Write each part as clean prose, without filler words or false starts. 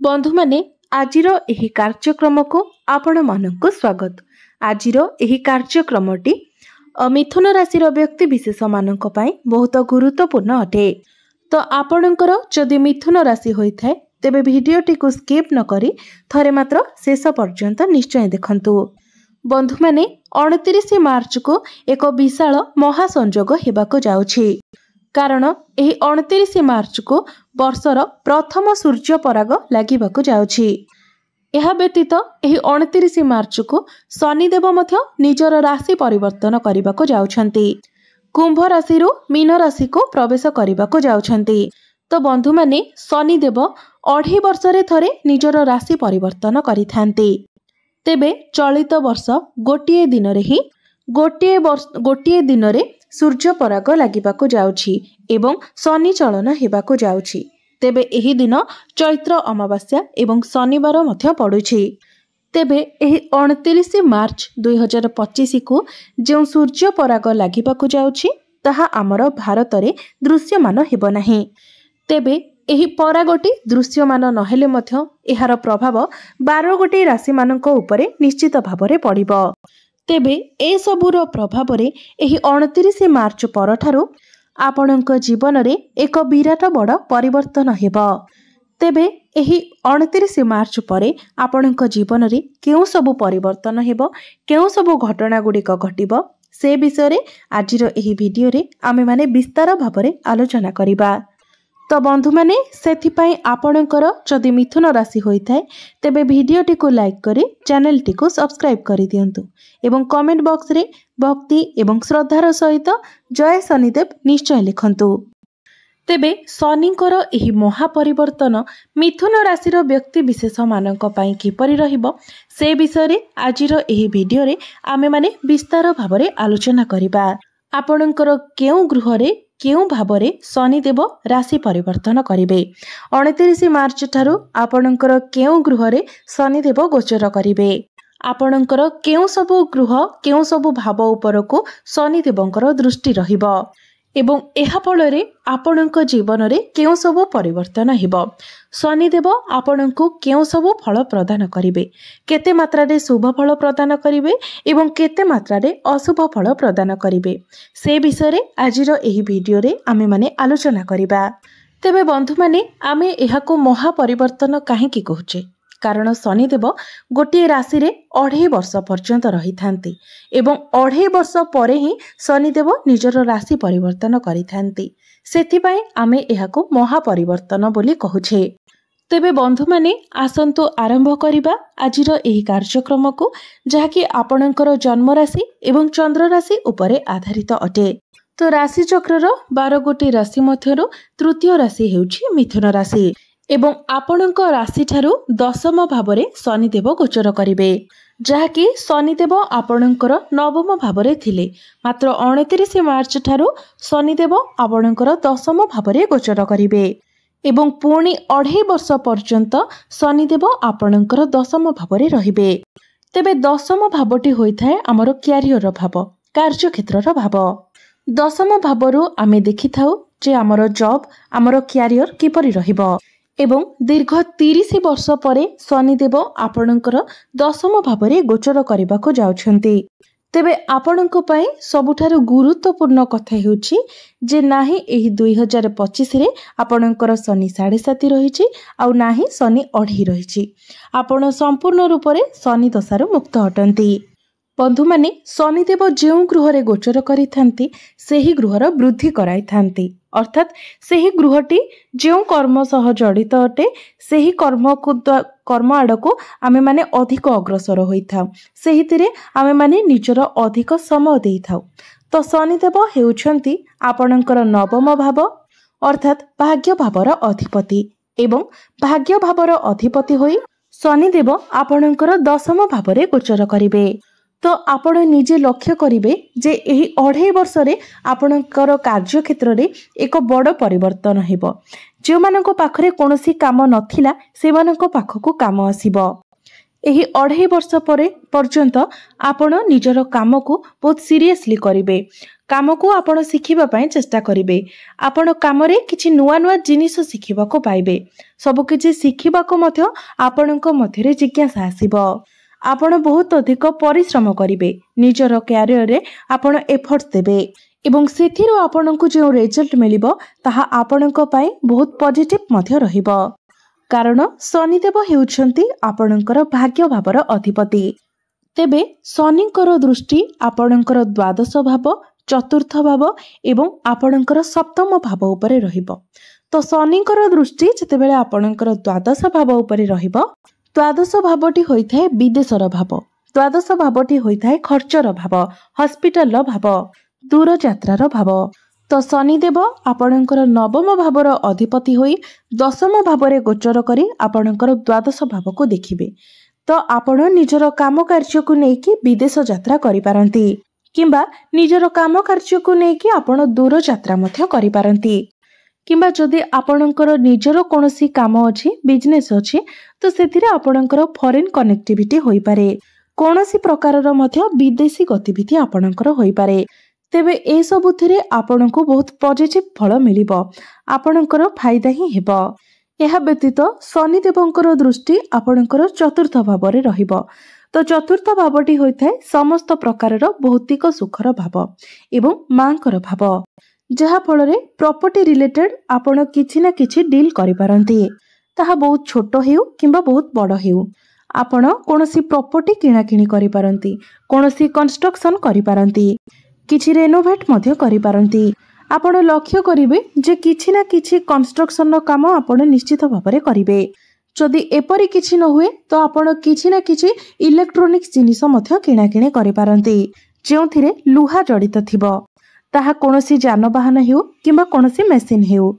बंधु माने आजिर एही कार्यक्रम को आपण मानक स्वागत। आजिर एही कार्यक्रमटी मिथुन राशि व्यक्ति विशेष मानक पई बहुत गुरुत्वपूर्ण अटे। तो आपणकर जदि मिथुन राशि होइथाय तेबे भिडियोटी को स्किप न करी थरे मात्र शेष पर्यंत निश्चय देखंतु। बंधु माने 29 मार्च को एक विशाल महासंयोग हेबाको जाउछि। कारण एही 29 मार्च को वर्षर प्रथम सूर्य पराग लागिबाको जाउछि। एहा व्यतीत एही 29 मार्च को शनिदेव मध्य निजर राशि परिवर्तन करबाको जाउछंती। कुंभ राशि रु मीन राशि को प्रवेश करबाको जाउछंती। तो बंधु माने शनिदेव 2.5 वर्षरे थरे निजर राशि परिवर्तन करिथांती। तेबे चलित वर्ष गोटिए दिन रे सूर्य पराग लागिबाको जाउछि एवं शनि चलन हेबाको जाउछि। तेबे एही दिन चैत्र अमावास्या एवं शनिवार मध्य पड़ुछि। तेबे एही 29 मार्च 2025 को जो सूर्य पराग लागिबाको जाउछि ताहा आमर भारत रे दृश्यमान हेबो नाही। तेबे एही परागटी दृश्यमान नहेले मध्य एहार प्रभाव 12 गोटी राशि मानक उपरे निश्चित भावरे पड़िबो। तेबे ए सबुर प्रभाव रे एही 29 मार्च परठारु आपणक जीवन रे एक विराट बड़ परिवर्तन हेबो। तेबे एही 29 मार्च परे आपणक जीवन रे केउ सबु परिवर्तन हेबो, केउ सबु घटना गुड़िक घटिबो से विषय रे आजिर एही वीडियो रे आमे माने विस्तार भावरे आलोचना करिबा। तो बंधु माने सेथिपाई आपणकर जदि मिथुन राशि होइथाय तेबे वीडियोटी को लाइक करी चैनल टी को सब्सक्राइब करि दियंतु एवं कमेंट बॉक्स रे भक्ति एवं श्रद्धार सहित जय शनिदेव निश्चय लिखंतु। तेबे शनिकर एही महापरिवर्तन मिथुन राशिर व्यक्ति विशेष मानक पई किपरि रहिबो से विषय रे आजिर एही वीडियो रे आमे माने विस्तार भावरे आलोचना करिबा। आपणकर केउ गृह रे केउ भावरे शनिदेव राशि परिवर्तन करिवे। 29 मार्च ठारू आपणकर केउ गृह रे शनिदेव गोचर करिवे। आपणकर केउ सबु गृह केउ सबु भाव उपरको शनिदेवंकर दृष्टि रहिबो एवं एहा फଳରେ आपणक जीवन रे केउ सबु परिवर्तन हेबो। शनिदेव आपणको केउ सबु फल प्रदान करिवे, केते मात्रा रे शुभ फल प्रदान करिवे एवं केते मात्रा रे अशुभ फल प्रदान करिवे से विषय रे आजिर एही वीडियो रे आमे माने आलोचना करिबा। तेबे बंधु माने आमे एहाको महापरिवर्तन काहेकि कहूचे? कारण शनिदेव गोटे राशि रे 2.5 वर्ष पर्यंत रही थांती एवं 2.5 वर्ष परे ही शनिदेव निजर राशि परिवर्तन करि थांती। सेथिपाई आमे एहाको महापरिवर्तन बोली कहूछे। तेबे बंधु माने आसंतु आरंभ करिबा आजिर एही कार्यक्रम को जहाकी आपणकर जन्म राशि एवं चंद्र राशि उपरे आधारित अटे। तो राशि चक्रर 12 गोटी राशि मध्यरु तृतीय राशि हेउछि मिथुन राशि एवं आपणक राशि ठारू दशम भावरे शनिदेव गोचर करिवे। जहाकी शनिदेव आपणकर नवम भावरे थिले, मात्र 29 मार्च ठारू शनिदेव आपणकर दशम भावरे गोचर करिवे एवं पुणी 2.5 वर्ष पर्यंत शनिदेव आपणकर दशम भावरे रहिबे। तेबे दशम भावटी होइथाय हमर क्यारियर भाव, कार्यक्षेत्रर भाव। दशम भावरु आमे देखिथाउ जे हमर जॉब हमर क्यारियर किपरि रहिबो एवं दीर्घ 30 वर्ष परे शनिदेव आपणकर दशम भावरे गोचर करबाको जाउछंती। तेबे आपणक पई सबुठारु गुरुत्वपूर्ण कथा हेउछि जे नाही एही 2025 रे आपणकर शनि 7.5 रहिछि आउ नाही शनि 2.5 रहिछि। आपण संपूर्ण रूप रे शनि दशारु मुक्त हटंती। बंधु माने शनिदेव जेउ गृह रे गोचर करिथांती सेही गृहर वृद्धि कराई थांती, अर्थात सेही गृहटी जेउ कर्म सह जड़ित अटे सेही कर्म आड़को आमे माने अधिक अग्रसर होइथाउ, सेहितिरे आमे माने निजर अधिक समय देइथाउ। तो शनिदेव हेउछंती आपणकर नवम भाव अर्थात भाग्य भावर अधिपति एवं भाग्य भावर अधिपति होई शनिदेव आपणकर दशम भावरे गोचर करिवे। तो आपण निजे लक्ष्य करिवे जे एही 2.5 वर्ष रे आपणकर कार्य क्षेत्र रे एक बड़ परिवर्तन हेबो। जे मानको पाखरे कोनोसी काम नथिला से मानको पाखको काम आसीबो ଏହି 2.5 वर्ष पर पर्यंत आपण निजर काम को बहुत सीरियसली करेंगे। काम को आपण शिखिबा पई चेष्टा करेंगे। आपण काम रे किछि नुआ नुआ जिनिस शिखिबा को पाइबे। सब किछि शिखिबा को मध्य आपणक मध्यरे जिज्ञासा आसीबो। आपण बहुत अधिक परिश्रम करेंगे। निजर कैरियर रे आपण एफर्ट्स देबे एवं सेथिरो आपणक जो रिजल्ट मिलिबो ताहा आपणक पई बहुत पॉजिटिव मध्य रहिबो। कारण शनिदेव हेउछंती आपणकर भाग्य भावर अधिपति। तेबे शनिकर दृष्टि आपणकर द्वादश भाव, चतुर्थ भाव एवं आपणकर सप्तम भाव उपरे रहिबो। तो शनिकर दृष्टि जेतेबेले आपणकर द्वादश भाव उपरे रहिबो, द्वादश भावटी होइथाय विदेशर भाव, द्वादश भावटी होइथाय खर्चर भाव, हॉस्पिटल भाव, दूर यात्रार भाव। तो शनिदेव आपणकर नवम भावर अधिपति होई दशम भावरे गोचर करी आपणकर द्वादश भाव को देखिबे। तो आपण निजर काम कार्य को नेकी विदेश यात्रा करि पारंती किंबा निजर काम कार्य को नेकी आपण दूर यात्रा मध्य करि पारंती किंबा जदि आपणकर निजर कोनोसी काम अछि, बिजनेस अछि, तो सेथिरे आपणकर फॉरेन कनेक्टिविटी होई पारे। कोनोसी प्रकारर मध्य विदेशी गतिविधि आपणकर होई पारे। तेबे ए सबुथिरे आपणको बहुत पॉजिटिव फल मिलिबो। आपणकर फायदा ही हेबो। एहा व्यतीत शनिदेवंकर दृष्टि आपणकर चतुर्थ भावरे रहिबो। तो चतुर्थ भावटी होइथाय समस्त प्रकारर भौतिक सुखर भाव एवं मांकर भाव, जहा फलरे प्रॉपर्टी रिलेटेड आपण किछि ना किछि डील करि पारंती। ताहा बहुत छोट हेउ किंबा बहुत बड़ हेउ, आपण कोनोसी प्रॉपर्टी किणा किणी करि पारंती, कोनोसी कंस्ट्रक्शन करि पारंती, किछि रेनोवेट मध्य करि पारंती। आपण लक्ष्य करिवे जे किछि ना किछि कंस्ट्रक्शन रो काम आपण निश्चित भाबरे करिवे। जदि एपरि किछि न हुए तो आपण किछि ना किछि इलेक्ट्रोनिक्स जिनिस मध्य किणा किणी करि पारंती, जेउथिरे लुहा जडित थिबो। ताहा कोनोसी जानबाहन हेउ किंबा कोनोसी मेसिन हेउ।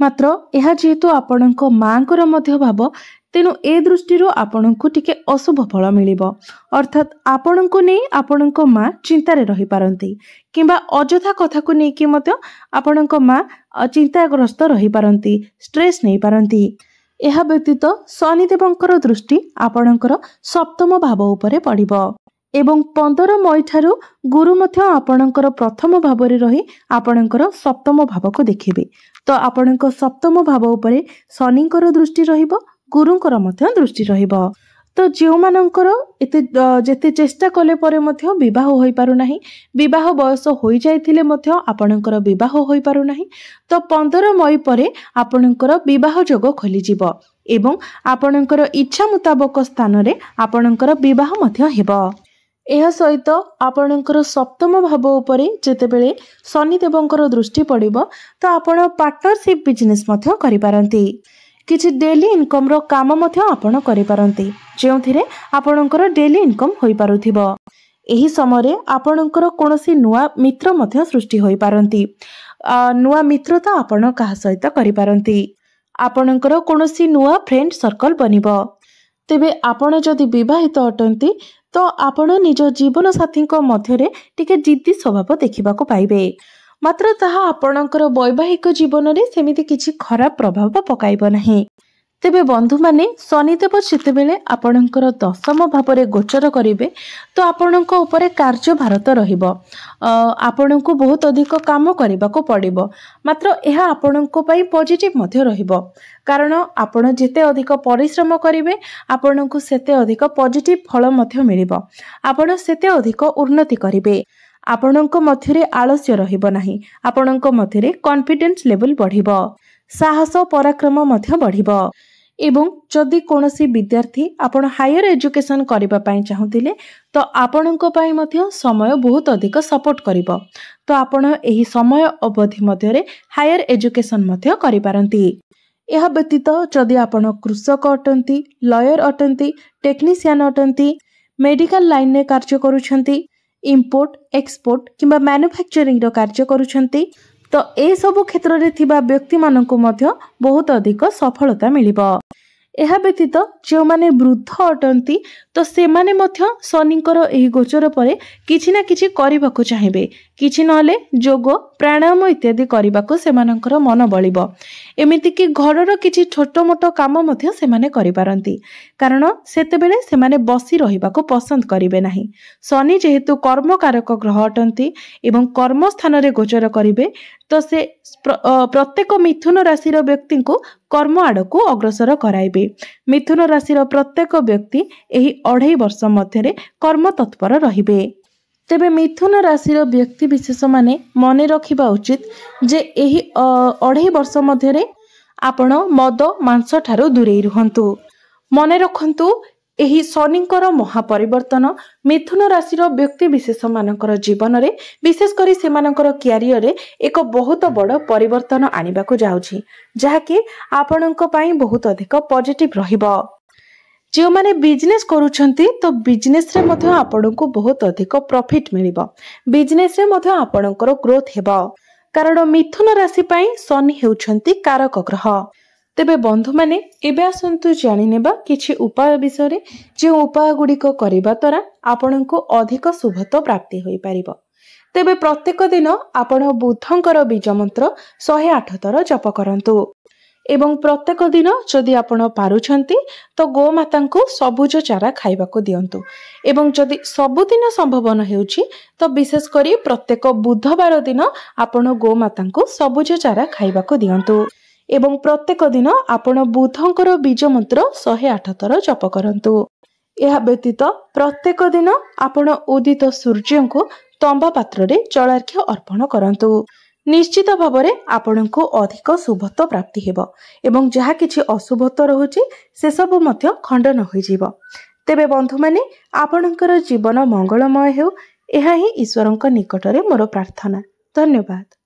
मात्र एहा जेहेतु आपणक मांकर मध्य भाव, तेणु ए दृष्टि आपणको टिके अशुभ फल मिलिबो। अर्थात आपणको नै आपणक मां चिंतारे रहि पारंती किंबा अजथा कथा को नै कि मते आपणक मां चिंताग्रस्त रहि पारंती, स्ट्रेस नै पारंती। एहा व्यतीत शनिदेवंकर दृष्टि आपणकर सप्तम भाव उपरे पड़िबो एवं 15 मई ठारू गुरु मध्य आपणकर प्रथम भावरे रही आपणकर सप्तम भाव को देखिबे। तो आपणक सप्तम भाव उपरे शनिकर दृष्टि रहिबो, गुरुंकर मध्य दृष्टि रहिबो। तो जो मानकर जेते चेष्टा कले परे मध्य विवाह होई पारु नाही, विवाह बयस होई जायथिले मध्य आपणकर विवाह होई पारु नाही, तो 15 मई परे आपणकर विवाह योग खोली जिवो एवं आपणकर इच्छा मुताबक स्थान रे आपणकर विवाह मध्य हेबो। एहा सहित आपणकर सप्तम भाव उपरे जेतेबेले शनिदेवंकर दृष्टि पड़िबो तो आपण पार्टनरशिप बिजनेस मध्य करि पारंती। किछि डेली इनकम रो काम मध्य आपण करि पारंती, जेउथिरे आपणकर डेली इनकम होई पारुथिबो। एही समय आपणकर कोनोसी नुआ मित्र मध्य सृष्टि होई पारंती। नुआ मित्रता आपण काहा सहित करि पारंती। आपणकर कोनोसी नुआ फ्रेंड सर्कल बनिबो। तेबे आपण जदि विवाहित अटंती तो आपण निज जीवन साथी मध्यरे टिके जिद्दी स्वभाव देखा पाइबे। मात्र ताहा आपणकर वैवाहिक जीवन में सेमिति किछि खराब प्रभाव पकाइब नाही। तेबे बंधु माने शनिदेव जेतेबेले आपणकर दशम भावरे गोचर करिवे तो आपणक उपरे कार्य भारत रहिबो। आपणको बहुत अधिक काम करिबाको पड़िबो। मात्र एहा आपणको पई पॉजिटिव मध्य रहिबो। कारण आपण जेते अधिक परिश्रम करिवे आपणको सेते अधिक पॉजिटिव फल मध्य मिलिबो। आपण सेते अधिक उन्नति करिवे। आपणक मध्यरे आलस्य रहिबो नाही। आपणक मध्यरे कॉन्फिडेंस लेवल बढ़िबो, साहस पराक्रम मध्य बढ़िबो। एवं जदि कोनोसी विद्यार्थी आपण हायर एजुकेशन करिबा पई चाहुतिले तो आपणक पई मध्य समय बहुत अधिक सपोर्ट करिबो। तो आपण एही समय अवधि मध्यरे हायर एजुकेशन मध्य करि पारंती। एहा व्यतीत जदि आपण कृषक अटंती, लॉयर अटंती, टेक्नीशियन अटंती, मेडिकल लाइन ने कार्य करूछंती, इंपोर्ट एक्सपोर्ट किंबा मैन्युफैक्चरिंग रो कार्य करूछंती तो ए सब क्षेत्र रे थिबा व्यक्ति माननको मध्य बहुत अधिक सफलता मिलिबो। ଏହା ବ୍ୟତୀତ ଯେଉଁମାନେ ବୃଦ୍ଧ ଅଟନ୍ତି ତ ସେମାନେ ମଧ୍ୟ ଶନିଙ୍କର ଏହି ଗୋଚର ପରେ କିଛି ନା କିଛି କରିବାକୁ ଚାହିଁବେ। କିଛି ନହେଲେ ଯୋଗ ପ୍ରାଣାୟାମ ଇତ୍ୟାଦି କରିବାକୁ ସେମାନଙ୍କର ମନ ବଳିବ। ଏମିତିକି ଘରର କିଛି ଛୋଟ ମୋଟ କାମ ମଧ୍ୟ ସେମାନେ କରିପାରନ୍ତି, କାରଣ ସେତେବେଳେ ସେମାନେ ବସି ରହିବାକୁ ପସନ୍ଦ କରିବେ ନାହିଁ। ଶନି ଯେହେତୁ କର୍ମକାରକ ଗ୍ରହ ଅଟନ୍ତି ଏବଂ କର୍ମସ୍ଥାନରେ ଗୋଚର କରିବେ ତ ସେ ପ୍ରତ୍ୟେକ ମିଥୁନ ରାଶିର ବ୍ୟକ୍ତିଙ୍କୁ କର୍ମ ଆଡ଼କୁ ଅଗ୍ରସର କରାଇବେ। ମିଥୁନ ରାଶିର ପ୍ରତ୍ୟେକ ବ୍ୟକ୍ତି ଏହି 2.5 ବର୍ଷ ମଧ୍ୟରେ କର୍ମ ତତ୍ପର ରହିବେ। ତେବେ ମିଥୁନ ରାଶିର ବ୍ୟକ୍ତି ବିଶେଷମାନେ ମନେ ରଖିବା ଉଚିତ ଯେ ଏହି 2.5 ବର୍ଷ ମଧ୍ୟରେ ଆପଣ ମଦ ମାଂସ ଠାରୁ ଦୂରେଇ ରୁହନ୍ତୁ। ମନେ ରଖନ୍ତୁ, ଏହି ଶନିଙ୍କର ମହାପରିବର୍ତ୍ତନ ମିଥୁନ ରାଶିର ବ୍ୟକ୍ତି ବିଶେଷମାନଙ୍କର ଜୀବନରେ ବିଶେଷ କରି ସେମାନଙ୍କର କ୍ୟାରିୟରରେ ଏକ ବହୁତ ବଡ଼ ପରିବର୍ତ୍ତନ ଆଣିବାକୁ ଯାଉଛି, ଯାହାକି ଆପଣଙ୍କ ପାଇଁ ବହୁତ ଅଧିକ ପଜିଟିଭ ରହିବ। ଯେଉଁମାନେ ବିଜନେସ୍ କରୁଛନ୍ତି ତ ବିଜନେସ୍ରେ ମଧ୍ୟ ଆପଣଙ୍କୁ ବହୁତ ଅଧିକ ପ୍ରଫିଟ୍ ମିଳିବ। ବିଜନେସ୍ରେ ମଧ୍ୟ ଆପଣଙ୍କର ଗ୍ରୋଥ ହେବ, କାରଣ ମିଥୁନ ରାଶି ପାଇଁ ଶନି ହେଉଛନ୍ତି କାରକ ଗ୍ରହ। ତେବେ ବନ୍ଧୁମାନେ, ଏବେ ଆସନ୍ତୁ ଜାଣିନେବା କିଛି ଉପାୟ ବିଷୟରେ, ଯେଉଁ ଉପାୟ ଗୁଡ଼ିକ କରିବା ଦ୍ୱାରା ଆପଣଙ୍କୁ ଅଧିକ ଶୁଭତ୍ୱ ପ୍ରାପ୍ତି ହୋଇପାରିବ। ତେବେ ପ୍ରତ୍ୟେକ ଦିନ ଆପଣ ବୁଧଙ୍କର ବୀଜ ମନ୍ତ୍ର 108 ଥର ଜପ କରନ୍ତୁ ଏବଂ ପ୍ରତ୍ୟେକ ଦିନ ଯଦି ଆପଣ ପାରୁଛନ୍ତି ତ ଗୋମାତାଙ୍କୁ ସବୁଜ ଚାରା ଖାଇବାକୁ ଦିଅନ୍ତୁ। ଏବଂ ଯଦି ସବୁଦିନ ସମ୍ଭବ ନ ହେଉଛି ତ ବିଶେଷ କରି ପ୍ରତ୍ୟେକ ବୁଧବାର ଦିନ ଆପଣ ଗୋମାତାଙ୍କୁ ସବୁଜ ଚାରା ଖାଇବାକୁ ଦିଅନ୍ତୁ ଏବଂ ପ୍ରତ୍ୟେକ ଦିନ ଆପଣ ବୁଧଙ୍କର ବୀଜ ମନ୍ତ୍ର 108 ଥର ଜପ କରନ୍ତୁ। ଏହା ବ୍ୟତୀତ ପ୍ରତ୍ୟେକ ଦିନ ଆପଣ ଉଦିତ ସୂର୍ଯ୍ୟଙ୍କୁ ତମ୍ବା ପାତ୍ରରେ ଜଳାର୍ଘ୍ୟ ଅର୍ପଣ କରନ୍ତୁ। ନିଶ୍ଚିତ ଭାବରେ ଆପଣଙ୍କୁ ଅଧିକ ଶୁଭତ୍ୱ ପ୍ରାପ୍ତି ହେବ ଏବଂ ଯାହା କିଛି ଅଶୁଭତ୍ୱ ରହୁଛି ସେସବୁ ମଧ୍ୟ ଖଣ୍ଡନ ହୋଇଯିବ। ତେବେ ବନ୍ଧୁମାନେ, ଆପଣଙ୍କର ଜୀବନ ମଙ୍ଗଳମୟ ହେଉ, ଏହା ହିଁ ଈଶ୍ୱରଙ୍କ ନିକଟରେ ମୋର ପ୍ରାର୍ଥନା। ଧନ୍ୟବାଦ।